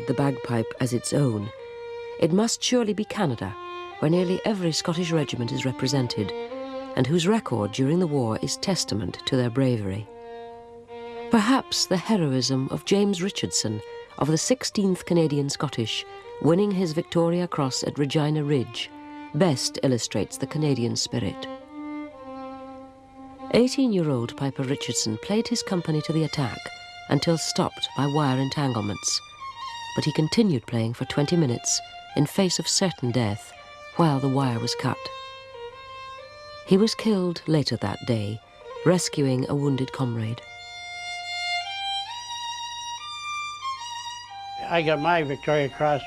the bagpipe as its own, it must surely be Canada, where nearly every Scottish regiment is represented, and whose record during the war is testament to their bravery. Perhaps the heroism of James Richardson of the 16th Canadian Scottish, winning his Victoria Cross at Regina Ridge, best illustrates the Canadian spirit. 18-year-old Piper Richardson played his company to the attack until stopped by wire entanglements, but he continued playing for 20 minutes in face of certain death while the wire was cut. He was killed later that day, rescuing a wounded comrade. I got my Victoria Cross.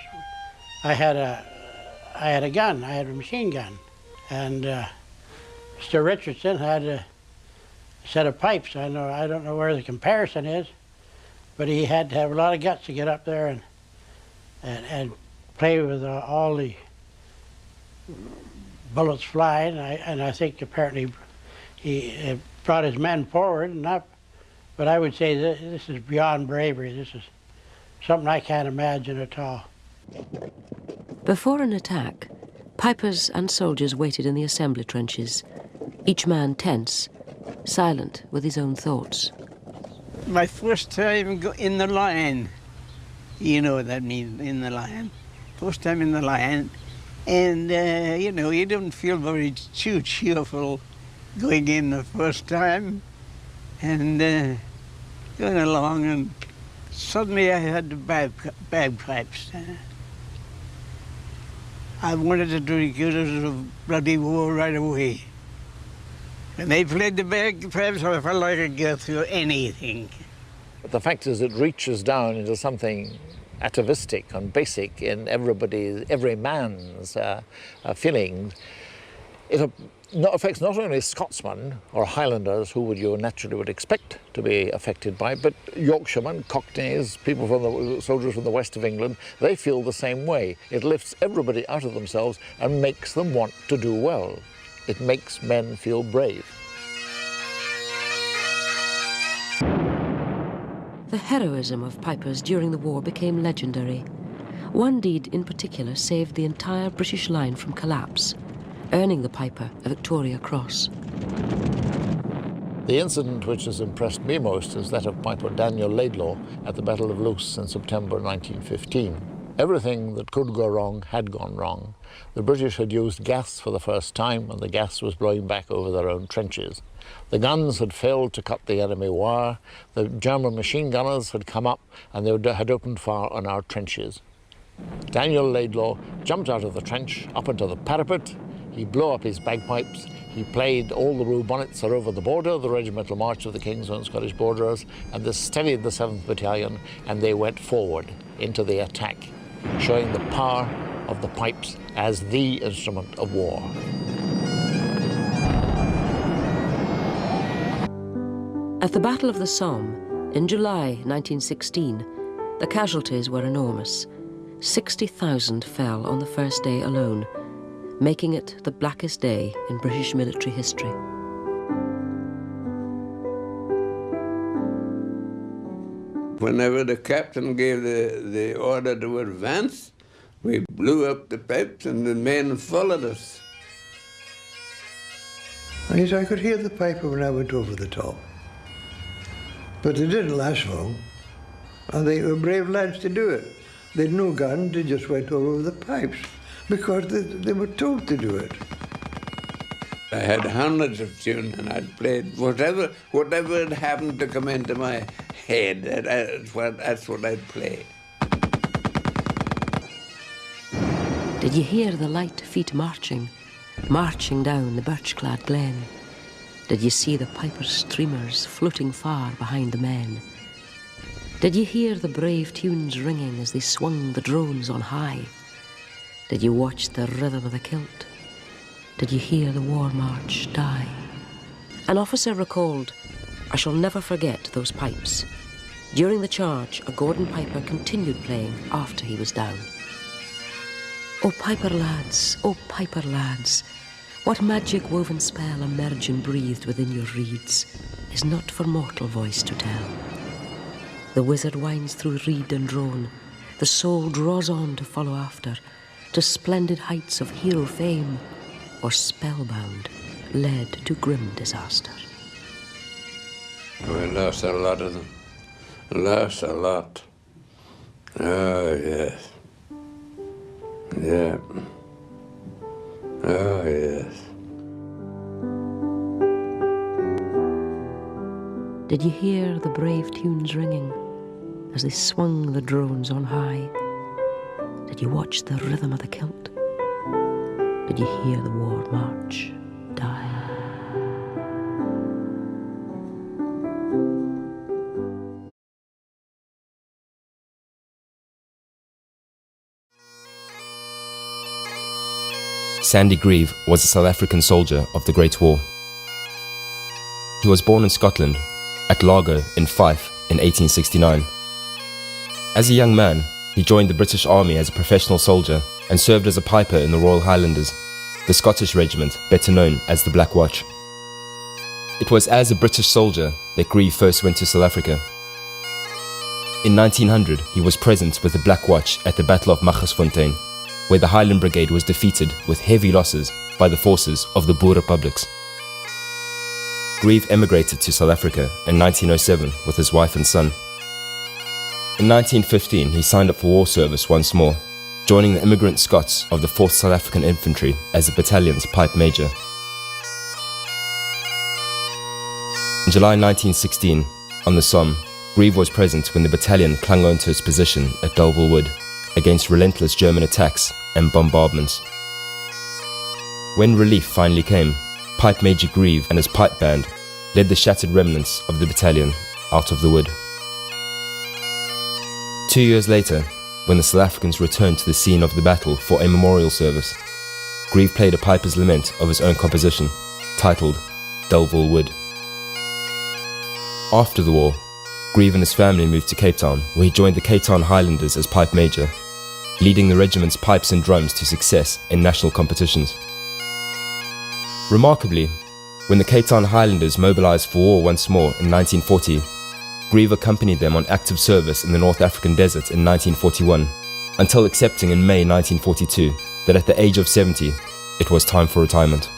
I had a gun. I had a machine gun, and Mr. Richardson had a set of pipes. I don't know where the comparison is, but he had to have a lot of guts to get up there and play with all the bullets flying. And I think apparently he brought his men forward and up. But I would say this is beyond bravery. This is something I can't imagine at all. Before an attack, pipers and soldiers waited in the assembly trenches, each man tense, silent with his own thoughts. My first time in the line, you know what that means, in the line. First time in the line, and you know, you don't feel very too cheerful going in the first time, and going along, and suddenly I had the bagpipes. I wanted to drink out of the bloody war right away. When they played the bagpipes, I felt like I could go through anything. But the fact is, it reaches down into something atavistic and basic in every man's feelings. It affects not only Scotsmen or Highlanders, who you naturally would expect to be affected by, but Yorkshiremen, Cockneys, soldiers from the west of England. They feel the same way. It lifts everybody out of themselves and makes them want to do well. It makes men feel brave. The heroism of pipers during the war became legendary. One deed in particular saved the entire British line from collapse, earning the piper a Victoria Cross. The incident which has impressed me most is that of Piper Daniel Laidlaw at the Battle of Loos in September 1915. Everything that could go wrong had gone wrong. The British had used gas for the first time, and the gas was blowing back over their own trenches. The guns had failed to cut the enemy wire. The German machine gunners had come up, and they had opened fire on our trenches. Daniel Laidlaw jumped out of the trench up into the parapet. He blew up his bagpipes. He played All the Rue Bonnets Are Over the Border, the regimental march of the King's Own Scottish Borderers, and this steadied the 7th Battalion, and they went forward into the attack, showing the power of the pipes as the instrument of war. At the Battle of the Somme, in July 1916, the casualties were enormous. 60,000 fell on the first day alone, making it the blackest day in British military history. Whenever the captain gave the order to advance, we blew up the pipes and the men followed us. Yes, I could hear the piper when I went over the top. But it didn't last long, and they were brave lads to do it. They had no gun, they just went all over the pipes, because they were told to do it. I had hundreds of tunes, and I'd played whatever had happened to come into my head, that's what I'd play. Did you hear the light feet marching down the birch-clad glen? Did you see the piper's streamers floating far behind the men? Did you hear the brave tunes ringing as they swung the drones on high? Did you watch the rhythm of the kilt? Did you hear the war march die? An officer recalled, "I shall never forget those pipes. During the charge, a Gordon piper continued playing after he was down." O piper lads, what magic woven spell emerged and breathed within your reeds is not for mortal voice to tell. The wizard winds through reed and drone, the soul draws on to follow after, to splendid heights of hero fame, or spellbound, led to grim disaster. We lost a lot of them. Lost a lot. Oh, yes. Yeah. Oh, yes. Did you hear the brave tunes ringing as they swung the drones on high? Did you watch the rhythm of the kilt? Did you hear the war march die? Sandy Grieve was a South African soldier of the Great War. He was born in Scotland, at Largo in Fife in 1869. As a young man, he joined the British Army as a professional soldier and served as a piper in the Royal Highlanders, the Scottish regiment better known as the Black Watch. It was as a British soldier that Grieve first went to South Africa. In 1900, he was present with the Black Watch at the Battle of Magasfontein, where the Highland Brigade was defeated with heavy losses by the forces of the Boer Republics. Grieve emigrated to South Africa in 1907 with his wife and son. In 1915, he signed up for war service once more, joining the immigrant Scots of the 4th South African Infantry as the battalion's Pipe-Major. In July 1916, on the Somme, Grieve was present when the battalion clung onto its position at Delville Wood against relentless German attacks and bombardments. When relief finally came, Pipe-Major Grieve and his pipe band led the shattered remnants of the battalion out of the wood. 2 years later, when the South Africans returned to the scene of the battle for a memorial service, Grieve played a piper's lament of his own composition, titled Delville Wood. After the war, Grieve and his family moved to Cape Town, where he joined the Cape Town Highlanders as pipe major, leading the regiment's pipes and drums to success in national competitions. Remarkably, when the Cape Town Highlanders mobilized for war once more in 1940, Grieve accompanied them on active service in the North African desert in 1941, until accepting in May 1942 that at the age of 70, it was time for retirement.